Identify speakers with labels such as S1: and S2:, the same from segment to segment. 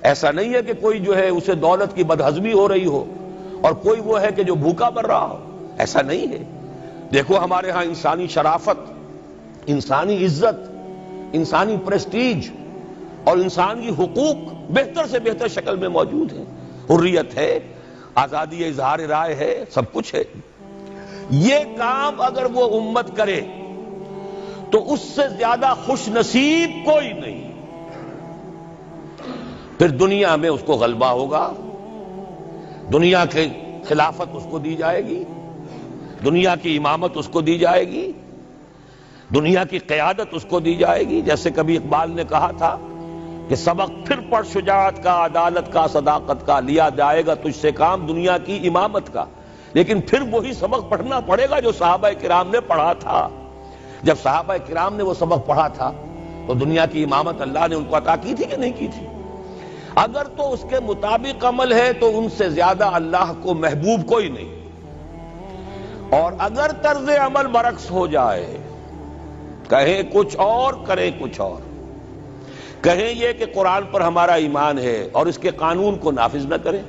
S1: ایسا نہیں ہے کہ کوئی جو ہے اسے دولت کی بدہضمی ہو رہی ہو اور کوئی وہ ہے کہ جو بھوکا مر رہا ہو، ایسا نہیں ہے۔ دیکھو ہمارے ہاں انسانی شرافت، انسانی عزت، انسانی پریسٹیج اور انسانی حقوق بہتر سے بہتر شکل میں موجود ہیں، حریت ہے، آزادی اظہار رائے ہے، سب کچھ ہے۔ یہ کام اگر وہ امت کرے تو اس سے زیادہ خوش نصیب کوئی نہیں۔ پھر دنیا میں اس کو غلبہ ہوگا، دنیا کی خلافت اس کو دی جائے گی، دنیا کی امامت اس کو دی جائے گی، دنیا کی قیادت اس کو دی جائے گی۔ جیسے کبھی اقبال نے کہا تھا کہ سبق پھر پڑھ شجاعت کا، عدالت کا، صداقت کا، لیا جائے گا تجھ سے کام دنیا کی امامت کا۔ لیکن پھر وہی سبق پڑھنا پڑے گا جو صحابہ کرام نے پڑھا تھا۔ جب صحابہ کرام نے وہ سبق پڑھا تھا تو دنیا کی امامت اللہ نے ان کو عطا کی تھی کہ نہیں کی تھی؟ اگر تو اس کے مطابق عمل ہے تو ان سے زیادہ اللہ کو محبوب کوئی نہیں، اور اگر طرز عمل برعکس ہو جائے، کہیں کچھ اور کریں کچھ اور، کہیں یہ کہ قرآن پر ہمارا ایمان ہے اور اس کے قانون کو نافذ نہ کریں،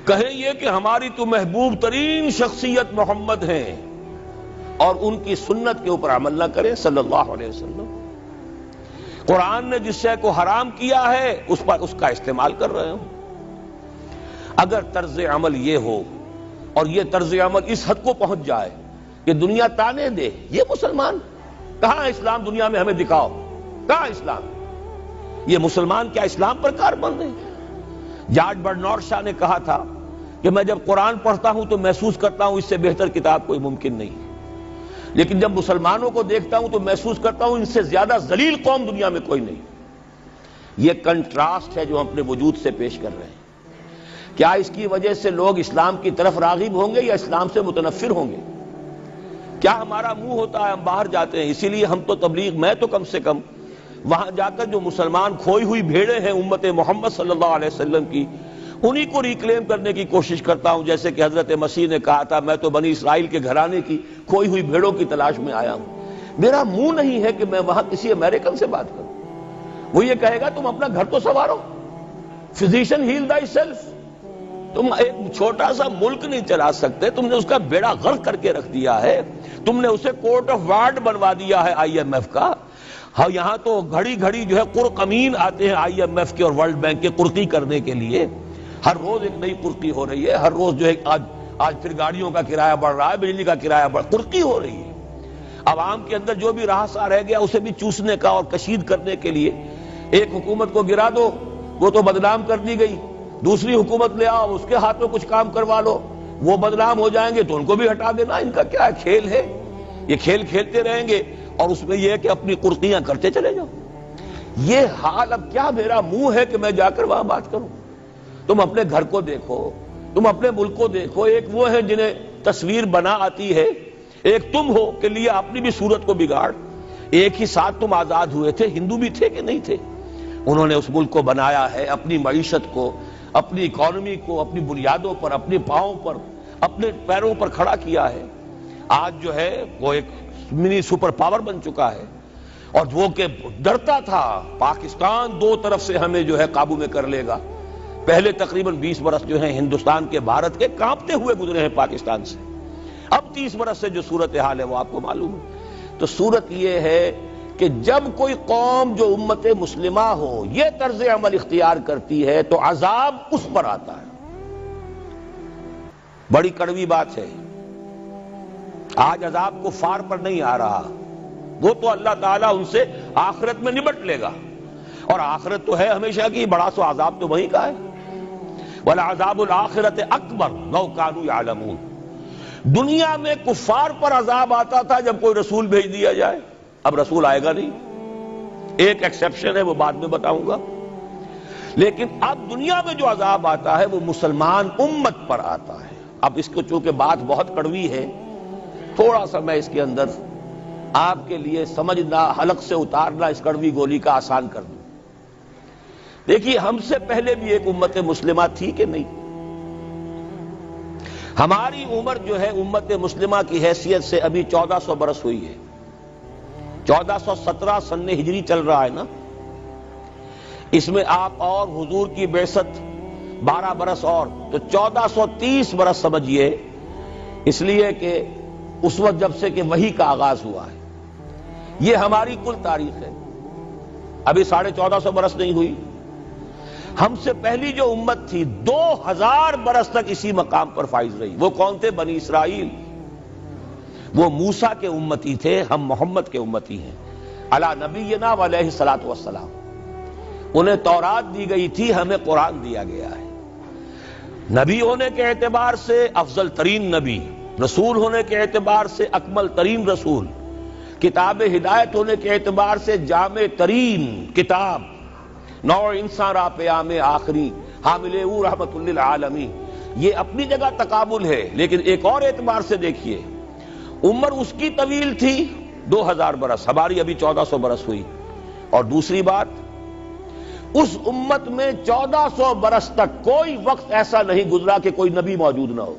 S1: کہیں یہ کہ ہماری تو محبوب ترین شخصیت محمد ہیں اور ان کی سنت کے اوپر عمل نہ کریں صلی اللہ علیہ وسلم، قرآن نے جس شے کو حرام کیا ہے اس پر اس کا استعمال کر رہے ہوں، اگر طرز عمل یہ ہو اور یہ طرز عمل اس حد کو پہنچ جائے کہ دنیا تانے دے یہ مسلمان کہاں اسلام، دنیا میں ہمیں دکھاؤ کہاں اسلام، یہ مسلمان کیا اسلام پر کاربند ہیں؟ جارج برنارڈ شاہ نے کہا تھا کہ میں جب قرآن پڑھتا ہوں تو محسوس کرتا ہوں اس سے بہتر کتاب کوئی ممکن نہیں، لیکن جب مسلمانوں کو دیکھتا ہوں تو محسوس کرتا ہوں ان سے زیادہ ذلیل قوم دنیا میں کوئی نہیں۔ یہ کنٹراسٹ ہے جو ہم اپنے وجود سے پیش کر رہے ہیں۔ کیا اس کی وجہ سے لوگ اسلام کی طرف راغب ہوں گے یا اسلام سے متنفر ہوں گے؟ کیا ہمارا منہ ہوتا ہے ہم باہر جاتے ہیں، اسی لیے ہم تو تبلیغ، میں تو کم سے کم وہاں جا کر جو مسلمان کھوئی ہوئی بھیڑیں ہیں امت محمد صلی اللہ علیہ وسلم کی، انہی کو ریکلیم کرنے کی کوشش کرتا ہوں، جیسے کہ حضرت مسیح نے کہا تھا میں تو بنی اسرائیل کے گھرانے کی کھوئی ہوئی بھیڑوں کی تلاش میں آیا ہوں۔ میرا منہ نہیں ہے کہ میں وہاں کسی امریکن سے بات کروں، وہ یہ کہے گا تم اپنا گھر تو سنوارو، فزیشن ہیل تھائی سیلف، تم ایک چھوٹا سا ملک نہیں چلا سکتے، تم نے اس کا بیڑا غرق کر کے رکھ دیا ہے، تم نے اسے کورٹ آف وارڈ بنوا دیا ہے IMF کا۔ ہاں یہاں تو گھڑی گھڑی جو ہے قرقمین آتے ہیں IMF کے اور ورلڈ بینک کے قرقی کرنے کے لیے، ہر روز ایک نئی قرقی ہو رہی ہے، ہر روز جو ہے آج پھر گاڑیوں کا کرایہ بڑھ رہا ہے، بجلی کا کرایہ قرقی ہو رہی ہے۔ عوام کے اندر جو بھی رہا رہ گیا اسے بھی چوسنے کا اور کشید کرنے کے لیے ایک حکومت کو گرا دو وہ تو بدنام کر دی گئی، دوسری حکومت لے آؤ اس کے ہاتھ میں کچھ کام کروا لو، وہ بدنام ہو جائیں گے تو ان کو بھی ہٹا دینا۔ ان کا کیا کھیل ہے؟ یہ کھیل کھیلتے رہیں گے اور اس میں یہ ہے کہ اپنی قرقیاں کرتے چلے جاؤ۔ یہ حال اب کیا میرا منہ ہے کہ میں جا کر وہاں بات کروں؟ تم اپنے گھر کو دیکھو، تم اپنے ملک کو دیکھو، ایک وہ ہے جنہیں تصویر بنا آتی ہے، ایک تم ہو کہ لیے اپنی بھی صورت کو بگاڑ۔ ایک ہی ساتھ تم آزاد ہوئے تھے، ہندو بھی تھے کہ نہیں تھے؟ انہوں نے اس ملک کو بنایا ہے، اپنی معیشت کو، اپنی اکانومی کو اپنی بنیادوں پر، اپنے پاؤں پر، اپنے پیروں پر کھڑا کیا ہے۔ آج جو ہے وہ ایک منی سپر پاور بن چکا ہے، اور وہ کہ ڈرتا تھا پاکستان دو طرف سے ہمیں جو ہے قابو میں کر لے گا۔ پہلے تقریباً 20 برس جو ہیں ہندوستان کے، بھارت کے کانپتے ہوئے گزرے ہیں پاکستان سے، اب 30 برس سے جو صورتحال ہے وہ آپ کو معلوم ہے۔ تو صورت یہ ہے کہ جب کوئی قوم جو امت مسلمہ ہو یہ طرز عمل اختیار کرتی ہے تو عذاب اس پر آتا ہے۔ بڑی کڑوی بات ہے، آج عذاب کفار پر نہیں آ رہا، وہ تو اللہ تعالیٰ ان سے آخرت میں نمٹ لے گا، اور آخرت تو ہے ہمیشہ کی، بڑا سو عذاب تو وہیں کا ہے۔ وَلَعَذَابُ الْآخِرَةِ أَكْبَرُ لَوْ كَانُوا يَعْلَمُونَ۔ دنیا میں کفار پر عذاب آتا تھا جب کوئی رسول بھیج دیا جائے، اب رسول آئے گا نہیں، ایک ایکسیپشن ہے وہ بعد میں بتاؤں گا، لیکن اب دنیا میں جو عذاب آتا ہے وہ مسلمان امت پر آتا ہے۔ اب اس کو چونکہ بات بہت کڑوی ہے، تھوڑا سا میں اس کے اندر آپ کے لیے سمجھنا، حلق سے اتارنا اس کڑوی گولی کا آسان کر دوں۔ دیکھیے ہم سے پہلے بھی ایک امت مسلمہ تھی کہ نہیں؟ ہماری عمر جو ہے امت مسلمہ کی حیثیت سے ابھی 1400 برس ہوئی ہے، 1417 سن ہجری چل رہا ہے نا۔ اس میں آپ اور حضور کی بعثت 12 برس اور، تو 1430 برس سمجھیے، اس لیے کہ اس وقت جب سے کہ وحی کا آغاز ہوا ہے۔ یہ ہماری کل تاریخ ہے، ابھی 1450 برس نہیں ہوئی۔ ہم سے پہلی جو امت تھی 2000 برس تک اسی مقام پر فائز رہی۔ وہ کون تھے؟ بنی اسرائیل۔ وہ موسیٰ کے امتی تھے، ہم محمد کے امتی ہیں علی نبینا و علیہ الصلوۃ والسلام۔ انہیں تورات دی گئی تھی، ہمیں قرآن دیا گیا ہے۔ نبی ہونے کے اعتبار سے افضل ترین نبی، رسول ہونے کے اعتبار سے اکمل ترین رسول، کتاب ہدایت ہونے کے اعتبار سے جامع ترین کتاب، نوع انسان را پیام آخری، حامل او رحمت للعالمین۔ یہ اپنی جگہ تقابل ہے، لیکن ایک اور اعتبار سے دیکھیے، عمر اس کی طویل تھی 2000 برس، ہماری ابھی 1400 برس ہوئی۔ اور دوسری بات، اس امت میں 1400 برس تک کوئی وقت ایسا نہیں گزرا کہ کوئی نبی موجود نہ ہو۔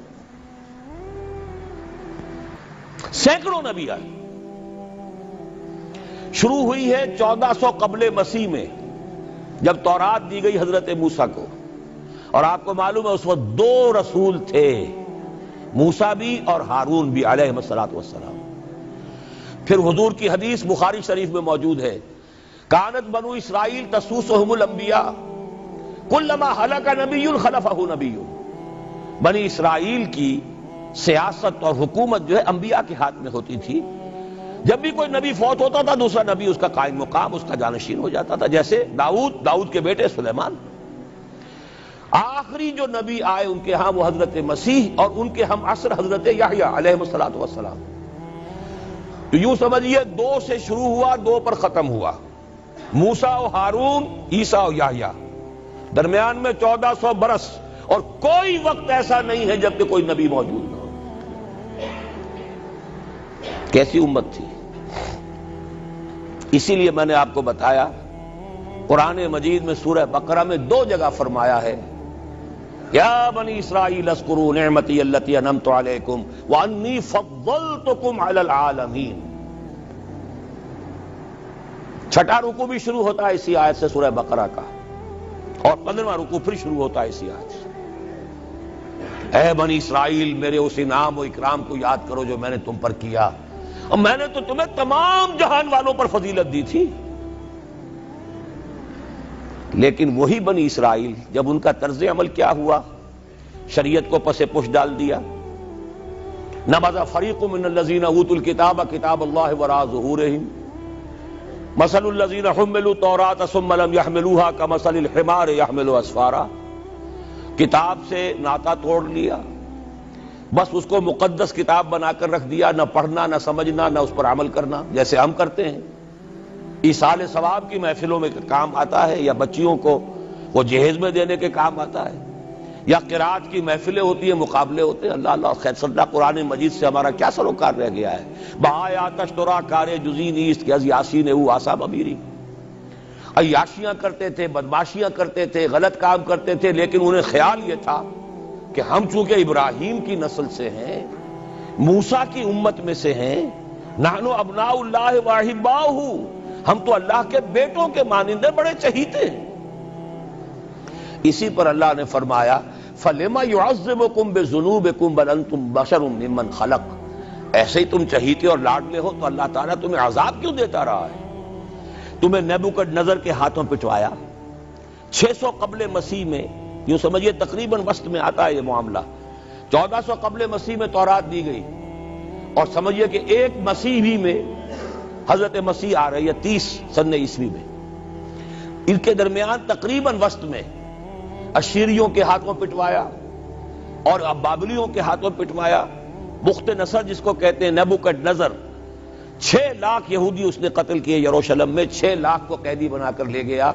S1: سینکڑوں نبی آئے۔ شروع ہوئی ہے 1400 قبل مسیح میں، جب تورات دی گئی حضرت موسیٰ کو، اور آپ کو معلوم ہے اس وقت 2 رسول تھے، موسیٰ بھی اور ہارون بھی علیہ الصلوۃ والسلام۔ پھر حضور کی حدیث بخاری شریف میں موجود ہے، کانت بنو اسرائیل تسوسہم الانبیاء کلما ہلک نبی خلفہ نبی۔ بنی اسرائیل کی سیاست اور حکومت جو ہے انبیاء کے ہاتھ میں ہوتی تھی۔ جب بھی کوئی نبی فوت ہوتا تھا دوسرا نبی اس کا قائم مقام، اس کا جانشین ہو جاتا تھا، جیسے داؤد کے بیٹے سلیمان۔ آخری جو نبی آئے ان کے ہاں وہ حضرت مسیح، اور ان کے ہم عصر حضرت یحییٰ علیہ الصلوۃ والسلام۔ تو یوں سمجھیے 2 سے شروع ہوا، 2 پر ختم ہوا، موسیٰ و ہارون، عیسیٰ و یحییٰ، درمیان میں 1400 برس، اور کوئی وقت ایسا نہیں ہے جب کہ کوئی نبی موجود نہ ہو۔ کیسی امت تھی! اسی لیے میں نے آپ کو بتایا، قرآن مجید میں سورہ بقرہ میں 2 جگہ فرمایا ہے، یا بنی اسرائیل اذکروا نعمتی التی انعمت علیکم وانی فضلتکم علی العالمین۔ چھٹا رکوع بھی شروع ہوتا ہے اسی آیت سے سورہ بقرہ کا، اور 15واں رکوع پھر شروع ہوتا ہے اسی آیت سے۔ اے بنی اسرائیل، میرے اس انعام و اکرام کو یاد کرو جو میں نے تم پر کیا، اور میں نے تو تمہیں تمام جہان والوں پر فضیلت دی تھی۔ لیکن وہی بنی اسرائیل جب ان کا طرز عمل کیا ہوا، شریعت کو پس پش ڈال دیا، نبذ فریق من الذین اوتوا الکتاب کتاب اللہ وراء ظہورہم مثل الذین حملوا التوراۃ ثم لم یحملوها کمثل الحمار یحمل اسفارا۔ کتاب سے ناطا توڑ لیا، بس اس کو مقدس کتاب بنا کر رکھ دیا، نہ پڑھنا، نہ سمجھنا، نہ اس پر عمل کرنا، جیسے ہم کرتے ہیں۔ ایصال ثواب کی محفلوں میں کام آتا ہے، یا بچیوں کو وہ جہیز میں دینے کے کام آتا ہے، یا قرات کی محفلیں ہوتی ہیں، مقابلے ہوتے ہیں۔ اللہ اللہ خیر صلی اللہ، قرآن مجید سے ہمارا کیا سروکار رہ گیا ہے؟ بہایا تشترا کار جزی نیست کہ از یاسین او آسا بمیری۔ عیاشیاں کرتے تھے، بدماشیاں کرتے تھے، غلط کام کرتے تھے، لیکن انہیں خیال یہ تھا کہ ہم چونکہ ابراہیم کی نسل سے ہیں، موسیٰ کی امت میں سے ہیں، نحن ابناء اللہ واحباؤہ، ہم تو اللہ کے بیٹوں کے مانند ہیں، بڑے چہیتے ہیں۔ اسی پر اللہ نے فرمایا فَلِمَ يُعَذِّبُكُمْ بِذُنُوبِكُمْ بَلْ أَنْتُمْ بَشَرٌ مِّمَّنْ خَلَقَ۔ ایسے ہی تم چہیتے اور لاڈلے ہو تو اللہ تعالیٰ تمہیں عذاب کیوں دیتا رہا ہے؟ تمہیں نیبوکڈنیزر کے ہاتھوں پٹوایا 600 قبل مسیح میں، یوں سمجھیے تقریباً وسط میں آتا ہے یہ معاملہ۔ 1400 قبل مسیح میں تورات دی گئی، اور سمجھیے کہ ایک مسیحی میں حضرت مسیح آ رہی ہے 30 سن عیسوی میں، ان کے درمیان تقریباً وسط میں اشیریوں کے ہاتھوں پٹوایا اور اب بابلیوں کے ہاتھوں پٹوایا۔ بخت نصر جس کو کہتے ہیں، نیبوکڈنیزر، 6 لاکھ یہودی اس نے قتل کیے یروشلم میں، 6 لاکھ کو قیدی بنا کر لے گیا،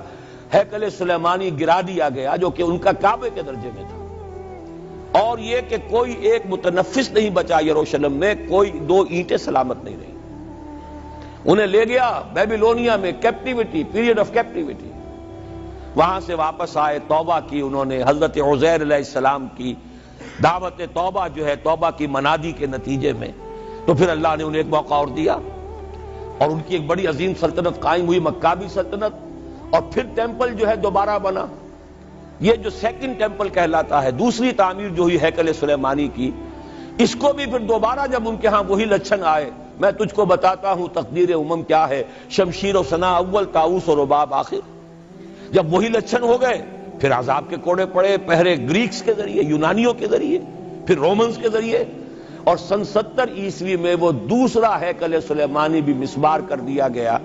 S1: ہیکل سلیمانی گرا دیا گیا جو کہ ان کا کعبے کے درجے میں تھا، اور یہ کہ کوئی ایک متنفس نہیں بچا یروشلم میں، کوئی 2 اینٹیں سلامت نہیں رہی۔ انہیں لے گیا بیبیلونیا میں، کیپٹیوٹی، پیریڈ آف کیپٹیوٹی۔ وہاں سے واپس آئے، توبہ کی انہوں نے، حضرت عزیر علیہ السلام کی دعوت توبہ جو ہے، توبہ کی منادی کے نتیجے میں، تو پھر اللہ نے انہیں ایک موقع اور دیا، اور ان کی ایک بڑی عظیم سلطنت قائم ہوئی، مکابی سلطنت، اور پھر ٹیمپل جو ہے دوبارہ بنا. یہ جو سیکنڈ ٹیمپل کہلاتا ہے، دوسری تعمیر جو ہوئی ہیکل سلیمانی کی، اس کو بھی پھر دوبارہ جب ان کے ہاں وہی لچھن آئے، میں تجھ کو بتاتا ہوں تقدیر امم کیا ہے، شمشیر و ثنا اول، طاؤس و رباب آخر. جب وہی لچھن ہو گئے پھر عذاب کے کوڑے پڑے، پہلے گریکس کے ذریعے، یونانیوں کے ذریعے، پھر رومنز کے ذریعے، اور سن 70 عیسوی میں وہ دوسرا ہیکل سلیمانی بھی مسمار کر دیا گیا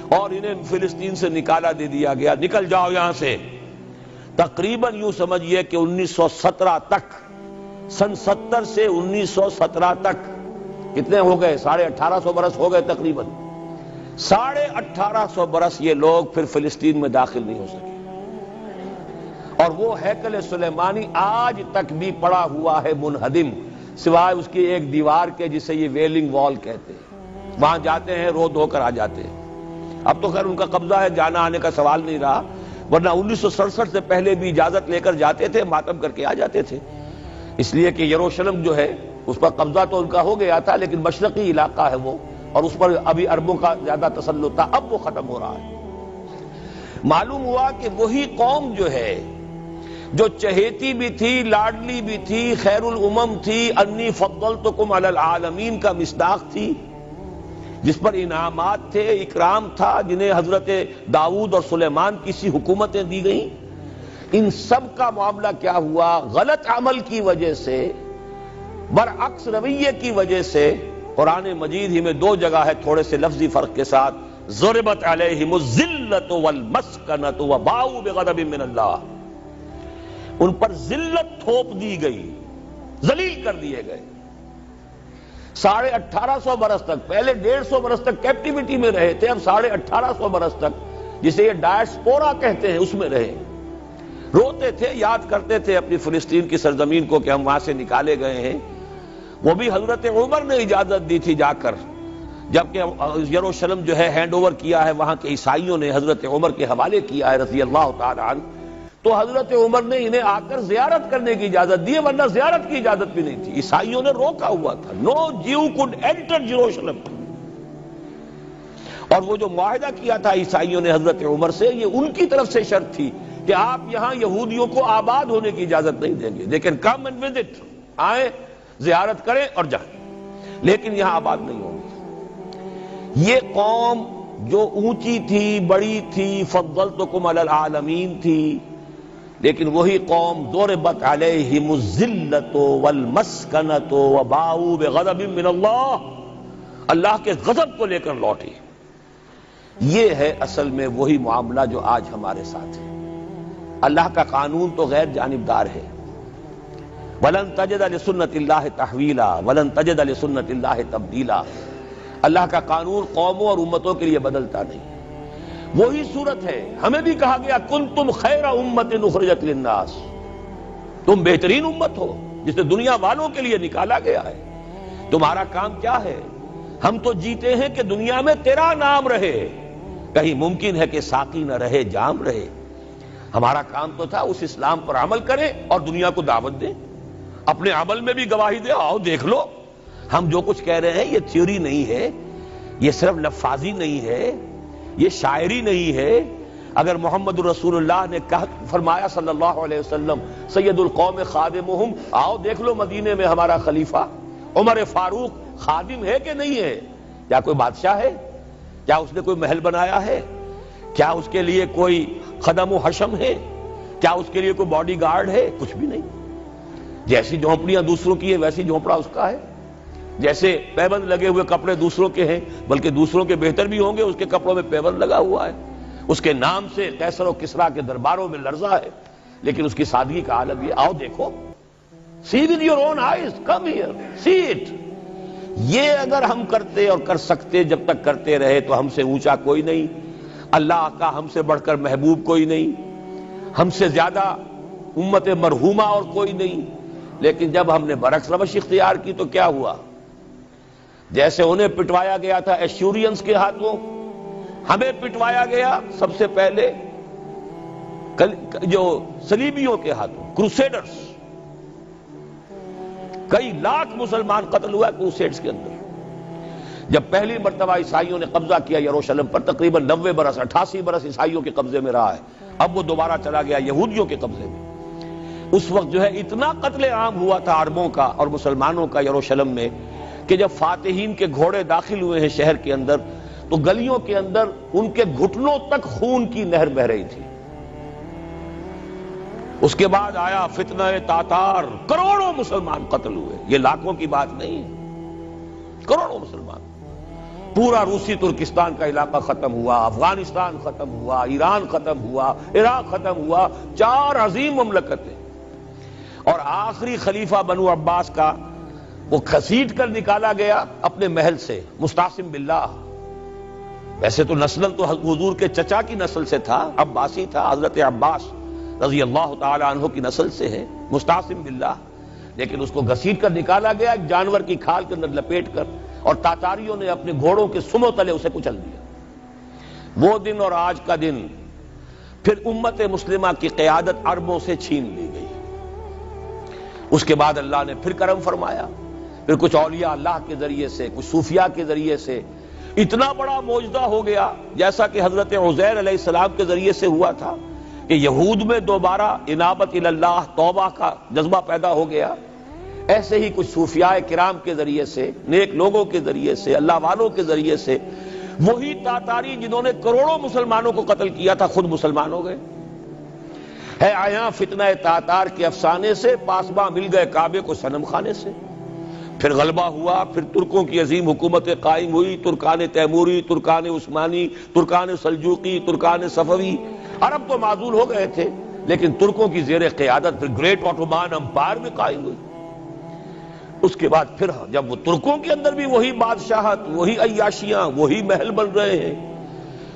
S1: اور انہیں فلسطین سے نکالا دے دیا گیا. نکل جاؤ یہاں سے. تقریباً یوں سمجھئے کہ 1917 تک، سن 70 سے 1917 تک کتنے ہو گئے؟ 1850 برس ہو گئے تقریباً. 1850 برس یہ لوگ پھر فلسطین میں داخل نہیں ہو سکے، اور وہ ہیکل سلیمانی آج تک بھی پڑا ہوا ہے منہدم، سوائے اس کی ایک دیوار کے جسے یہ ویلنگ وال کہتے ہیں. وہاں جاتے ہیں، رو دھو کر آ جاتے ہیں. اب تو خیر ان کا قبضہ ہے، جانا آنے کا سوال نہیں رہا، ورنہ 1967 سے پہلے بھی اجازت لے کر جاتے تھے، ماتم کر کے آ جاتے تھے. اس لیے کہ یروشلم جو ہے اس پر قبضہ تو ان کا ہو گیا تھا، لیکن مشرقی علاقہ ہے وہ، اور اس پر ابھی عربوں کا زیادہ تسلط تھا. اب وہ ختم ہو رہا ہے. معلوم ہوا کہ وہی قوم جو ہے، جو چہیتی بھی تھی، لاڈلی بھی تھی، خیر الامم تھی، انی فضلتکم علی العالمین کا مصداق تھی، جس پر انعامات تھے، اکرام تھا، جنہیں حضرت داؤد اور سلیمان کی سی حکومتیں دی گئیں، ان سب کا معاملہ کیا ہوا؟ غلط عمل کی وجہ سے، برعکس رویے کی وجہ سے. قرآن مجید ہی میں 2 جگہ ہے تھوڑے سے لفظی فرق کے ساتھ، ضربت علیہم الذلۃ والمسکنۃ وباؤوا بغضب من اللہ. ان پر ذلت تھوپ دی گئی، ذلیل کر دیے گئے. 1850 برس تک، پہلے 150 برس تک کیپٹیوٹی میں رہے تھے، اب 1850 برس تک جسے یہ ڈائسپورا کہتے ہیں اس میں رہے. روتے تھے، یاد کرتے تھے اپنی فلسطین کی سرزمین کو کہ ہم وہاں سے نکالے گئے ہیں. وہ بھی حضرت عمر نے اجازت دی تھی جا کر، جبکہ یروشلم جو ہے ہینڈ اوور کیا ہے وہاں کے عیسائیوں نے، حضرت عمر کے حوالے کیا ہے رضی اللہ تعالی عنہ، تو حضرت عمر نے انہیں آ کر زیارت کرنے کی اجازت دی، ورنہ زیارت کی اجازت بھی نہیں تھی. عیسائیوں نے روکا ہوا تھا، نو جیو کوڈ انٹر جیروشلم. اور وہ جو معاہدہ کیا تھا عیسائیوں نے حضرت عمر سے، یہ ان کی طرف سے شرط تھی کہ آپ یہاں یہودیوں کو آباد ہونے کی اجازت نہیں دیں گے، لیکن کم اینڈ وزٹ، آئیں زیارت کریں اور جائیں، لیکن یہاں آباد نہیں ہوں گے. یہ قوم جو اونچی تھی، بڑی تھی، فضلتکم علی العالمین تھی، لیکن وہی قوم ضربت علیہم الذلۃ والمسکنۃ وباؤوا بغضب من اللہ، اللہ کے غضب کو لے کر لوٹی. یہ ہے اصل میں وہی معاملہ جو آج ہمارے ساتھ ہے. اللہ کا قانون تو غیر جانبدار ہے. وَلَن تَجِدَ لِسُنَّتِ اللَّهِ تَحْوِيلًا وَلَن تَجِدَ لِسُنَّتِ اللَّهِ تَبْدِيلًا. اللہ کا قانون قوموں اور امتوں کے لیے بدلتا نہیں. وہی صورت ہے. ہمیں بھی کہا گیا کنتم خیر امت اخرجت للناس، تم بہترین امت ہو جسے دنیا والوں کے لیے نکالا گیا ہے. تمہارا کام کیا ہے؟ ہم تو جیتے ہیں کہ دنیا میں تیرا نام رہے، کہیں ممکن ہے کہ ساقی نہ رہے، جام رہے. ہمارا کام تو تھا اس اسلام پر عمل کریں اور دنیا کو دعوت دیں، اپنے عمل میں بھی گواہی دے. آؤ دیکھ لو، ہم جو کچھ کہہ رہے ہیں یہ تھیوری نہیں ہے، یہ صرف لفاظی نہیں ہے، یہ شاعری نہیں ہے. اگر محمد رسول اللہ نے فرمایا صلی اللہ علیہ وسلم سید القوم خادمہم، آؤ دیکھ لو مدینے میں ہمارا خلیفہ عمر فاروق خادم ہے کہ نہیں ہے؟ کیا کوئی بادشاہ ہے؟ کیا اس نے کوئی محل بنایا ہے؟ کیا اس کے لیے کوئی خدم و حشم ہے؟ کیا اس کے لیے کوئی باڈی گارڈ ہے؟ کچھ بھی نہیں. جیسی جھونپڑیاں دوسروں کی ہے ویسی جھونپڑا اس کا ہے. جیسے پیبند لگے ہوئے کپڑے دوسروں کے ہیں، بلکہ دوسروں کے بہتر بھی ہوں گے، اس کے کپڑوں میں پیبند لگا ہوا ہے. اس کے نام سے قیصر و کسریٰ کے درباروں میں لرزہ ہے، لیکن اس کی سادگی کا عالم یہ. آؤ دیکھو، see with your own eyes, come here, see it. یہ اگر ہم کرتے اور کر سکتے، جب تک کرتے رہے تو ہم سے اونچا کوئی نہیں، اللہ کا ہم سے بڑھ کر محبوب کوئی نہیں، ہم سے زیادہ امت مرحومہ اور کوئی نہیں. لیکن جب ہم نے برعکس روش اختیار کی تو کیا ہوا؟ جیسے انہیں پٹوایا گیا تھا ایشورینز کے ہاتھوں، ہمیں پٹوایا گیا سب سے پہلے جو صلیبیوں کے ہاتھوں، کروسیڈرز. کئی لاکھ مسلمان قتل ہوا کروسیڈز کے اندر. جب پہلی مرتبہ عیسائیوں نے قبضہ کیا یروشلم پر، تقریباً 90 برس 88 برس عیسائیوں کے قبضے میں رہا ہے، اب وہ دوبارہ چلا گیا یہودیوں کے قبضے میں۔ اس وقت جو ہے اتنا قتل عام ہوا تھا عربوں کا اور مسلمانوں کا یروشلم میں کہ جب فاتحین کے گھوڑے داخل ہوئے ہیں شہر کے اندر تو گلیوں کے اندر ان کے گھٹنوں تک خون کی نہر بہہ رہی تھی۔ اس کے بعد آیا فتنہ تاتار، کروڑوں مسلمان قتل ہوئے، یہ لاکھوں کی بات نہیں ہے، کروڑوں مسلمان۔ پورا روسی ترکستان کا علاقہ ختم ہوا، افغانستان ختم ہوا، ایران ختم ہوا، عراق ختم ہوا، 4 عظیم مملکتیں۔ اور آخری خلیفہ بنو عباس کا وہ گھسیٹ کر نکالا گیا اپنے محل سے، مستعصم باللہ۔ ویسے تو نسل تو حضور کے چچا کی نسل سے تھا، عباسی تھا، حضرت عباس رضی اللہ تعالی عنہ کی نسل سے ہے، مستعصم باللہ، لیکن اس کو گھسیٹ کر نکالا گیا ایک جانور کی کھال کے اندر لپیٹ کر، اور تاتاریوں نے اپنے گھوڑوں کے سموں تلے اسے کچل دیا۔ وہ دن اور آج کا دن پھر امت مسلمہ کی قیادت عربوں سے چھین لی گئی۔ اس کے بعد اللہ نے پھر کرم فرمایا، پھر کچھ اولیاء اللہ کے ذریعے سے، کچھ صوفیاء کے ذریعے سے اتنا بڑا معجزہ ہو گیا، جیسا کہ حضرت عزیر علیہ السلام کے ذریعے سے ہوا تھا کہ یہود میں دوبارہ انابت اللہ، توبہ کا جذبہ پیدا ہو گیا۔ ایسے ہی کچھ صوفیاء کرام کے ذریعے سے، نیک لوگوں کے ذریعے سے، اللہ والوں کے ذریعے سے، وہی تاتاری جنہوں نے کروڑوں مسلمانوں کو قتل کیا تھا خود مسلمان ہو گئے۔ ہے آیا فتنہ تاتار کے افسانے سے، پاسباں مل گئے کعبے کو صنم خانے سے۔ پھر غلبہ ہوا، پھر ترکوں کی عظیم حکومت قائم ہوئی، ترکان تیموری، Terken Usmani, Terken Seljuqi, Terken صفوی۔ عرب تو معزول ہو گئے تھے، لیکن ترکوں کی زیر قیادت پھر گریٹ آٹومان امپائر بھی قائم ہوئی۔ اس کے بعد پھر جب وہ ترکوں کے اندر بھی وہی بادشاہت، وہی عیاشیاں، وہی محل بن رہے ہیں،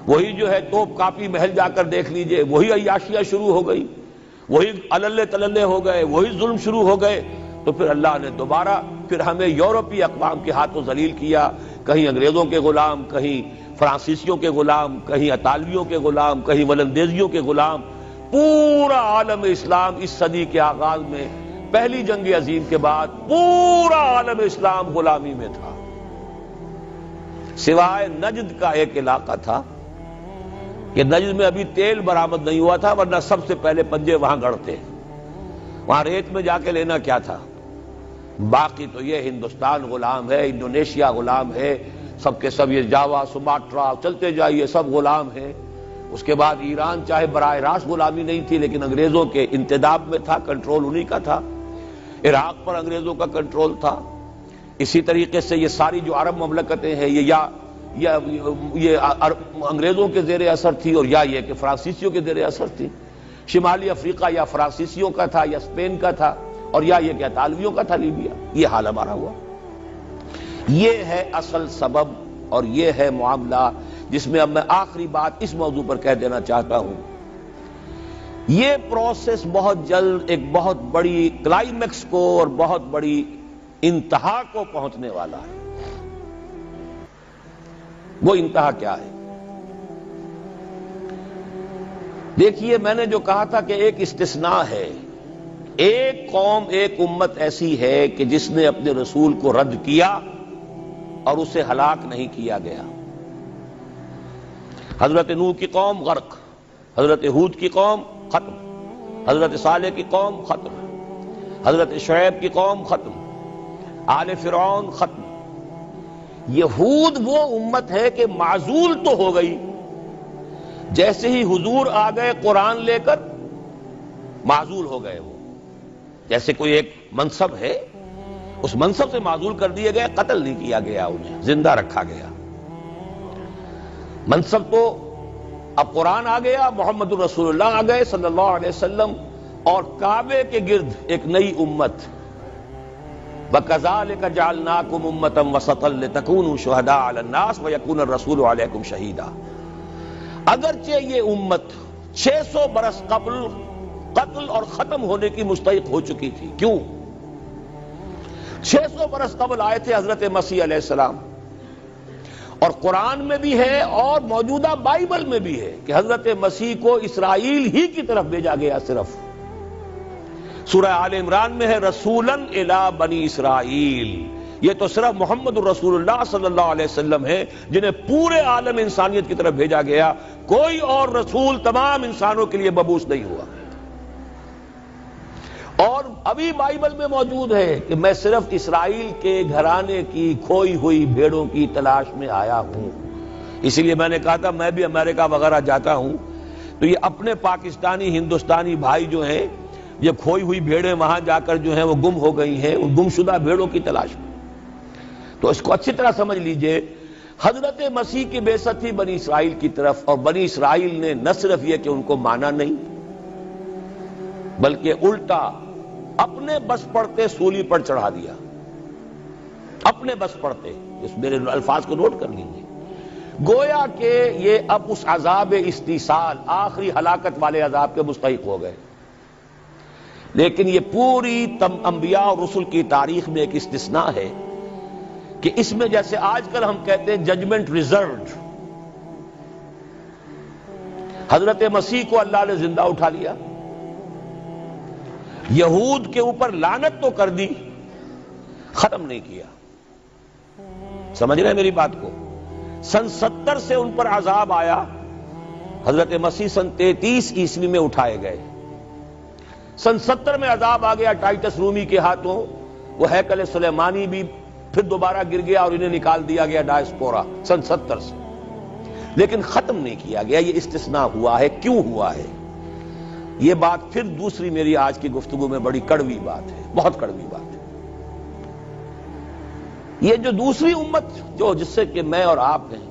S1: وہی جو ہے توپ کاپی محل جا کر دیکھ لیجئے، وہی عیاشیاں شروع ہو گئی، وہی اللے تللے ہو گئے، وہی ظلم شروع ہو گئے، تو پھر اللہ نے دوبارہ پھر ہمیں یورپی اقوام کے ہاتھوں ذلیل کیا، کہیں انگریزوں کے غلام، کہیں فرانسیسیوں کے غلام، کہیں اطالویوں کے غلام، کہیں ولندیزیوں کے غلام۔ پورا عالم اسلام اس صدی کے آغاز میں پہلی جنگ عظیم کے بعد پورا عالم اسلام غلامی میں تھا، سوائے نجد کا ایک علاقہ تھا کہ نجد میں ابھی تیل برآمد نہیں ہوا تھا، ورنہ سب سے پہلے پنجے وہاں گڑتے، وہاں ریت میں جا کے لینا کیا تھا۔ باقی تو یہ ہندوستان غلام ہے، انڈونیشیا غلام ہے، سب کے سب یہ جاوا، سماٹرا، چلتے جائیے سب غلام ہیں۔ اس کے بعد ایران چاہے براہ راست غلامی نہیں تھی لیکن انگریزوں کے انتداب میں تھا، کنٹرول انہی کا تھا۔ عراق پر انگریزوں کا کنٹرول تھا۔ اسی طریقے سے یہ ساری جو عرب مملکتیں ہیں یہ انگریزوں کے زیر اثر تھی، اور یا یہ کہ فرانسیسیوں کے زیر اثر تھی۔ شمالی افریقہ یا فرانسیسیوں کا تھا یا اسپین کا تھا، اور یا یہ کہ اطالویوں کا تھا لیبیا۔ یہ حال ہمارا ہوا۔ یہ ہے اصل سبب اور یہ ہے معاملہ جس میں اب میں آخری بات اس موضوع پر کہہ دینا چاہتا ہوں۔ یہ پروسیس بہت جلد ایک بہت بڑی کلائمیکس کو اور بہت بڑی انتہا کو پہنچنے والا ہے۔ وہ انتہا کیا ہے؟ دیکھیے، میں نے جو کہا تھا کہ ایک استثناء ہے، ایک قوم، ایک امت ایسی ہے کہ جس نے اپنے رسول کو رد کیا اور اسے ہلاک نہیں کیا گیا۔ حضرت نوح کی قوم غرق، حضرت ہود کی قوم ختم، حضرت صالح کی قوم ختم، حضرت شعیب کی قوم ختم، آل فرعون ختم۔ یہود وہ امت ہے کہ معزول تو ہو گئی، جیسے ہی حضور آ گئے قرآن لے کر معزول ہو گئے۔ وہ جیسے کوئی ایک منصب ہے، اس منصب سے معزول کر دیے گئے، قتل نہیں کیا گیا، انہیں زندہ رکھا گیا۔ منصب تو اب قرآن آ گیا، محمد رسول اللہ آ گئے صلی اللہ علیہ وسلم، اور کعبے کے گرد ایک نئی امت۔ وَكَذَلِكَ جَعَلْنَاكُمْ أُمَّةً وَسَطًا لِتَكُونُوا شُهَدَاءَ عَلَى النَّاسِ وَيَكُونَ الرَّسُولُ عَلَيْكُمْ شَهِيدًا۔ اگرچہ یہ امت 600 برس قبل قتل اور ختم ہونے کی مستحق ہو چکی تھی۔ کیوں؟ 600 برس قبل آئے تھے حضرت مسیح علیہ السلام، اور قرآن میں بھی ہے اور موجودہ بائبل میں بھی ہے کہ حضرت مسیح کو اسرائیل ہی کی طرف بھیجا گیا۔ صرف سورہ آل عمران میں ہے رسولاً الی بنی اسرائیل، یہ تو صرف محمد الرسول اللہ صلی اللہ علیہ وسلم ہیں جنہیں پورے عالم انسانیت کی طرف بھیجا گیا. کوئی اور رسول تمام انسانوں کے لیے مبعوث نہیں ہوا. اور ابھی بائبل میں موجود ہے کہ میں صرف اسرائیل کے گھرانے کی کھوئی ہوئی بھیڑوں کی تلاش میں آیا ہوں. اسی لیے میں نے کہا تھا میں بھی امریکہ وغیرہ جاتا ہوں تو یہ اپنے پاکستانی ہندوستانی بھائی جو ہیں یہ کھوئی ہوئی بھیڑیں وہاں جا کر جو ہیں وہ گم ہو گئی ہیں ان گمشدہ بھیڑوں کی تلاش میں. تو اس کو اچھی طرح سمجھ لیجئے حضرت مسیح کی بعثت تھی بنی اسرائیل کی طرف اور بنی اسرائیل نے نہ صرف یہ کہ ان کو مانا نہیں بلکہ الٹا اپنے بس پڑتے سولی پر چڑھا دیا. اپنے بس پڑتے اس میرے الفاظ کو نوٹ کر لیجئے. گویا کہ یہ اب اس عذاب استیصال آخری ہلاکت والے عذاب کے مستحق ہو گئے. لیکن یہ پوری انبیاء اور رسل کی تاریخ میں ایک استثناء ہے کہ اس میں جیسے آج کل ہم کہتے ہیں ججمنٹ ریزروڈ. حضرت مسیح کو اللہ نے زندہ اٹھا لیا, یہود کے اوپر لعنت تو کر دی, ختم نہیں کیا. سمجھ رہے ہیں میری بات کو؟ سن 70 سے ان پر عذاب آیا, حضرت مسیح سن 33 عیسوی میں اٹھائے گئے. سن 70 میں عذاب آ گیا ٹائٹس رومی کے ہاتھوں, وہ ہیکل سلیمانی بھی پھر دوبارہ گر گیا اور انہیں نکال دیا گیا ڈائسپورا سن 70 سے. لیکن ختم نہیں کیا گیا. یہ استثناء ہوا ہے. کیوں ہوا ہے؟ یہ بات پھر دوسری میری آج کی گفتگو میں بڑی کڑوی بات ہے, بہت کڑوی بات ہے. یہ جو دوسری امت جو جس سے کہ میں اور آپ ہیں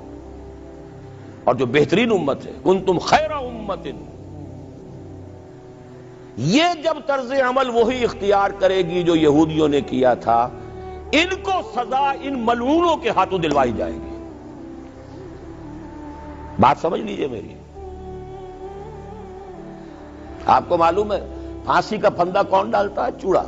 S1: اور جو بہترین امت ہے, کنتم خیر امت, یہ جب طرز عمل وہی اختیار کرے گی جو یہودیوں نے کیا تھا, ان کو سزا ان ملعونوں کے ہاتھوں دلوائی جائے گی. بات سمجھ لیجئے میری. آپ کو معلوم ہے پھانسی کا پھندا کون ڈالتا ہے؟ چوڑا.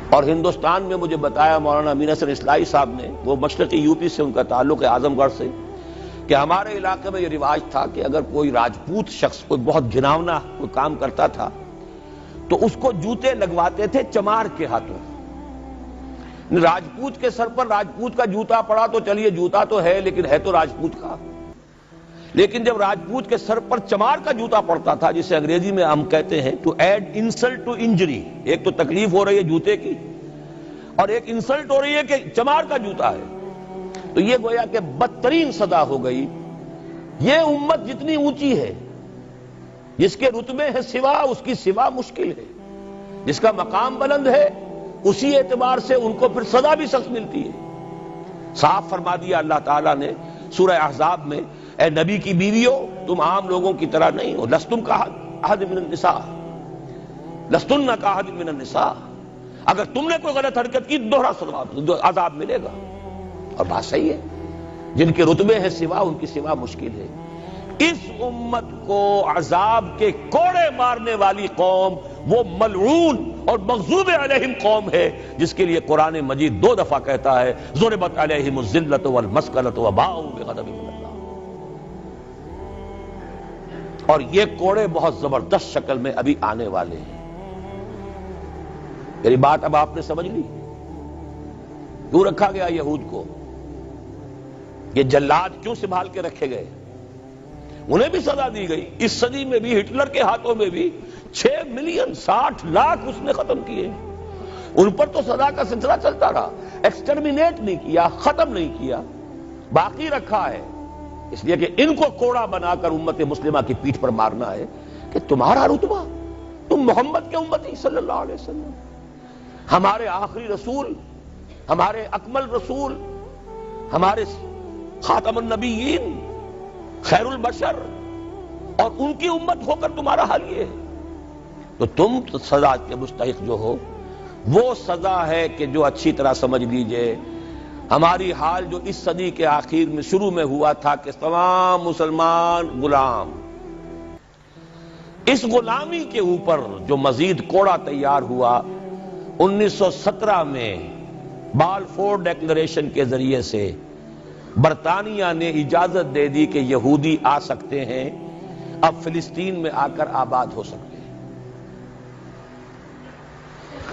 S1: اور ہندوستان میں مجھے بتایا مولانا امین حسن اصلاحی صاحب نے, وہ مشرقی یو پی سے ان کا تعلق ہے, اعظم گڑھ سے, کہ ہمارے علاقے میں یہ رواج تھا کہ اگر کوئی راجپوت شخص کوئی بہت گھناؤنا کوئی کام کرتا تھا تو اس کو جوتے لگواتے تھے چمار کے ہاتھوں. راجپوت کے سر پر راجپوت کا جوتا پڑا تو چلیے جوتا تو ہے لیکن ہے تو راجپوت کا. لیکن جب راجپوت کے سر پر چمار کا جوتا پڑتا تھا, جسے انگریزی میں ہم کہتے ہیں to add insult to injury, ایک تو تکلیف ہو رہی ہے جوتے کی اور ایک انسلٹ ہو رہی ہے کہ چمار کا جوتا ہے, تو یہ گویا کہ بدترین سزا ہو گئی. یہ امت جتنی اونچی ہے, جس کے رتبے ہے سوا, اس کی سوا مشکل ہے. جس کا مقام بلند ہے اسی اعتبار سے ان کو پھر سزا بھی سخت ملتی ہے. صاف فرما دیا اللہ تعالیٰ نے سورہ احزاب میں, اے نبی کی بیویوں تم عام لوگوں کی طرح نہیں ہو, لستم کاحد من النساء, لستن کاحد من النساء. اگر تم نے کوئی غلط حرکت کی دوہرا عذاب ملے گا. اور بات صحیح ہے, جن کے رتبے ہیں سوا ان کی سوا مشکل ہے. اس امت کو عذاب کے کوڑے مارنے والی قوم وہ ملعون اور مغضوب علیہم قوم ہے, جس کے لیے قرآن مجید 2 دفعہ کہتا ہے ضربت علیہم الذلۃ والمسکنۃ وباؤوا بغضب من اللہ. اور یہ کوڑے بہت زبردست شکل میں ابھی آنے والے ہیں. میری بات اب آپ نے سمجھ لی. کیوں رکھا گیا یہود کو؟ یہ جلاد کیوں سنبھال کے رکھے گئے؟ انہیں بھی سزا دی گئی. اس صدی میں بھی ہٹلر کے ہاتھوں میں بھی 6 ملین 60 لاکھ اس نے ختم کیے. ان پر تو سزا کا سلسلہ چلتا رہا, ایکسٹرمینیٹ نہیں کیا, ختم نہیں کیا, باقی رکھا ہے. اس لیے کہ ان کو کوڑا بنا کر امت مسلمہ کی پیٹھ پر مارنا ہے کہ تمہارا رتبہ, تم محمد کے امتی صلی اللہ علیہ وسلم, ہمارے آخری رسول, ہمارے اکمل رسول, ہمارے خاتم النبیین, خیر البشر, اور ان کی امت ہو کر تمہارا حال یہ ہے. تو تم سزا کے مستحق جو ہو, وہ سزا ہے کہ جو اچھی طرح سمجھ لیجئے ہماری حال جو اس صدی کے آخر میں شروع میں ہوا تھا کہ تمام مسلمان غلام, اس غلامی کے اوپر جو مزید کوڑا تیار ہوا 1917 میں بالفور ڈیکلریشن کے ذریعے سے برطانیہ نے اجازت دے دی کہ یہودی آ سکتے ہیں, اب فلسطین میں آ کر آباد ہو سکتے ہیں.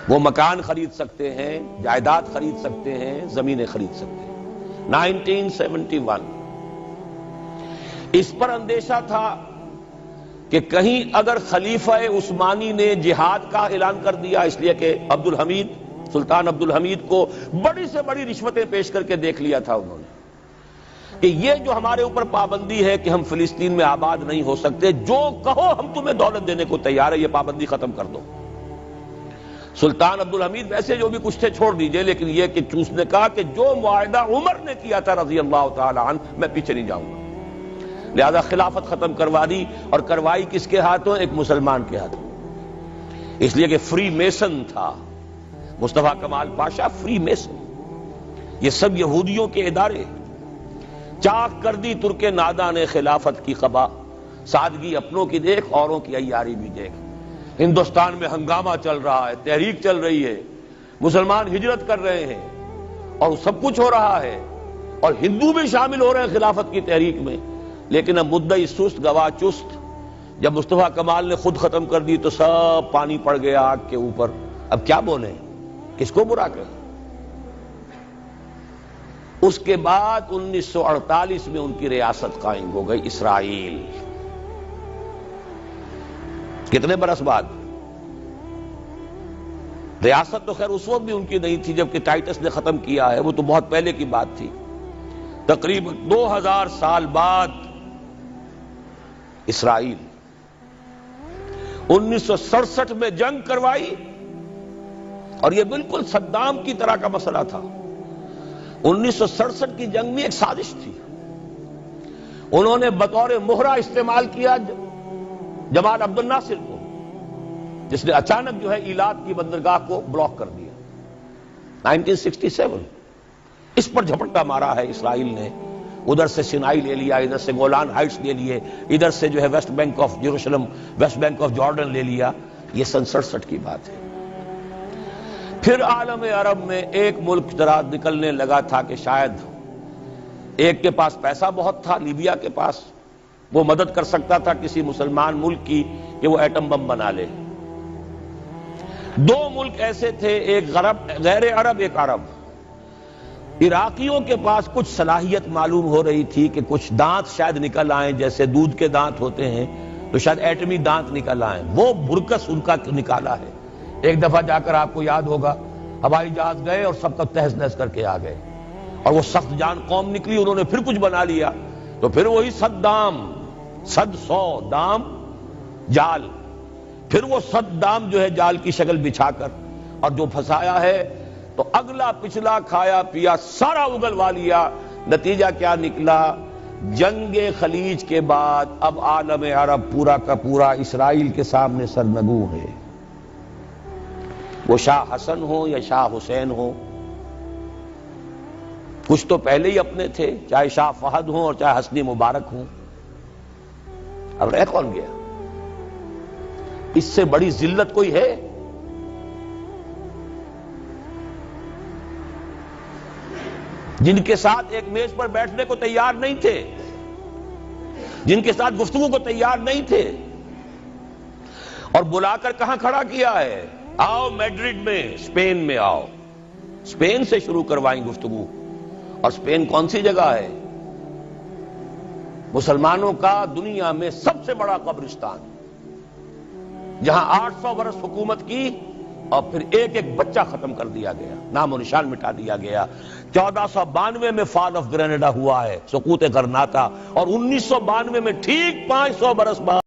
S1: وہ مکان خرید سکتے ہیں، جائیداد خرید سکتے ہیں، زمینیں خرید سکتے ہیں۔ 1971 اس پر اندیشہ تھا کہ کہیں اگر خلیفہ عثمانی نے جہاد کا اعلان کر دیا، اس لیے کہ سلطان عبد الحمید کو بڑی سے بڑی رشوتیں پیش کر کے دیکھ لیا تھا انہوں نے، کہ یہ جو ہمارے اوپر پابندی ہے کہ ہم فلسطین میں آباد نہیں ہو سکتے، جو کہو ہم تمہیں دولت دینے کو تیار ہے، یہ پابندی ختم کر دو۔ سلطان عبد الحمید ویسے جو بھی کچھ تھے چھوڑ دیجئے، لیکن یہ کہ اس نے کہا کہ جو معاہدہ عمر نے کیا تھا رضی اللہ تعالی عنہ، میں پیچھے نہیں جاؤں گا، لہذا خلافت ختم کروا دی، اور کروائی کس کے ہاتھوں؟ ایک مسلمان کے ہاتھوں، اس لیے کہ فری میسن تھا مصطفیٰ کمال پاشا، فری میسن، یہ سب یہودیوں کے ادارے۔ چاک کر دی ترک ناداں نے خلافت کی قبا، سادگی اپنوں کی دیکھ اوروں کی عیاری بھی دیکھ۔ ہندوستان میں ہنگامہ چل رہا ہے، تحریک چل رہی ہے، مسلمان ہجرت کر رہے ہیں اور سب کچھ ہو رہا ہے، اور ہندو بھی شامل ہو رہے ہیں خلافت کی تحریک میں، لیکن اب مدعی سست گواہ چست۔ جب مصطفیٰ کمال نے خود ختم کر دی تو سب پانی پڑ گیا آگ کے اوپر، اب کیا بولیں، کس کو برا کہیں؟ اس کے بعد 1948 میں ان کی ریاست قائم ہو گئی اسرائیل۔ کتنے برس بعد؟ ریاست تو خیر اس وقت بھی ان کی نہیں تھی جبکہ ٹائٹس نے ختم کیا ہے، وہ تو بہت پہلے کی بات تھی، تقریباً 2000 سال بعد اسرائیل۔ 1967 میں جنگ کروائی، اور یہ بالکل صدام کی طرح کا مسئلہ تھا۔ 1967 کی جنگ میں ایک سازش تھی، انہوں نے بطور مہرہ استعمال کیا جمال عبد الناصر کو، جس نے اچانک جو ہے ایلات کی بندرگاہ کو بلاک کر دیا۔ 1967 اس پر جھپٹا مارا ہے اسرائیل نے، ادھر سے سینائی لے لیا، ادھر سے گولان ہائٹس لے لیے، ادھر سے جو ہے West Bank of Jerusalem, West Bank of Jordan لے لیا۔ یہ 67 کی بات ہے۔ پھر عالم عرب میں ایک ملک ذرا نکلنے لگا تھا کہ شاید ایک کے پاس پیسہ بہت تھا، لیبیا کے پاس، وہ مدد کر سکتا تھا کسی مسلمان ملک کی کہ وہ ایٹم بم بنا لے۔ دو ملک ایسے تھے، ایک غیر عرب، ایک عرب۔ عراقیوں کے پاس کچھ صلاحیت معلوم ہو رہی تھی کہ کچھ دانت شاید نکل آئیں، جیسے دودھ کے دانت ہوتے ہیں تو شاید ایٹمی دانت نکل آئیں، وہ برکس ان کا نکالا ہے۔ ایک دفعہ جا کر آپ کو یاد ہوگا ہوائی جہاز گئے اور سب کا تہس نہس کر کے آ گئے، اور وہ سخت جان قوم نکلی، انہوں نے پھر کچھ بنا لیا، تو پھر وہی صد سو دام جال، پھر وہ 100 دام جو ہے جال کی شکل بچھا کر، اور جو پھنسایا ہے تو اگلا پچھلا کھایا پیا سارا اگلوا لیا۔ نتیجہ کیا نکلا؟ جنگ خلیج کے بعد اب عالم عرب پورا کا پورا اسرائیل کے سامنے سرنگوں ہے، وہ شاہ حسن ہو یا شاہ حسین ہو، کچھ تو پہلے ہی اپنے تھے، چاہے شاہ فہد ہوں اور چاہے حسنی مبارک ہوں، اب رہ کون گیا؟ اس سے بڑی ذلت کوئی ہے؟ جن کے ساتھ ایک میز پر بیٹھنے کو تیار نہیں تھے، جن کے ساتھ گفتگو کو تیار نہیں تھے، اور بلا کر کہاں کھڑا کیا ہے؟ آؤ میڈرڈ میں، اسپین میں آؤ، اسپین سے شروع کروائیں گفتگو۔ اور اسپین کون سی جگہ ہے؟ مسلمانوں کا دنیا میں سب سے بڑا قبرستان، جہاں 800 برس حکومت کی اور پھر ایک ایک بچہ ختم کر دیا گیا، نام و نشان مٹا دیا گیا۔ 1492 میں فال آف گرینیڈا ہوا ہے، سقوط غرناطہ، اور 1992 میں ٹھیک 500 برس بعد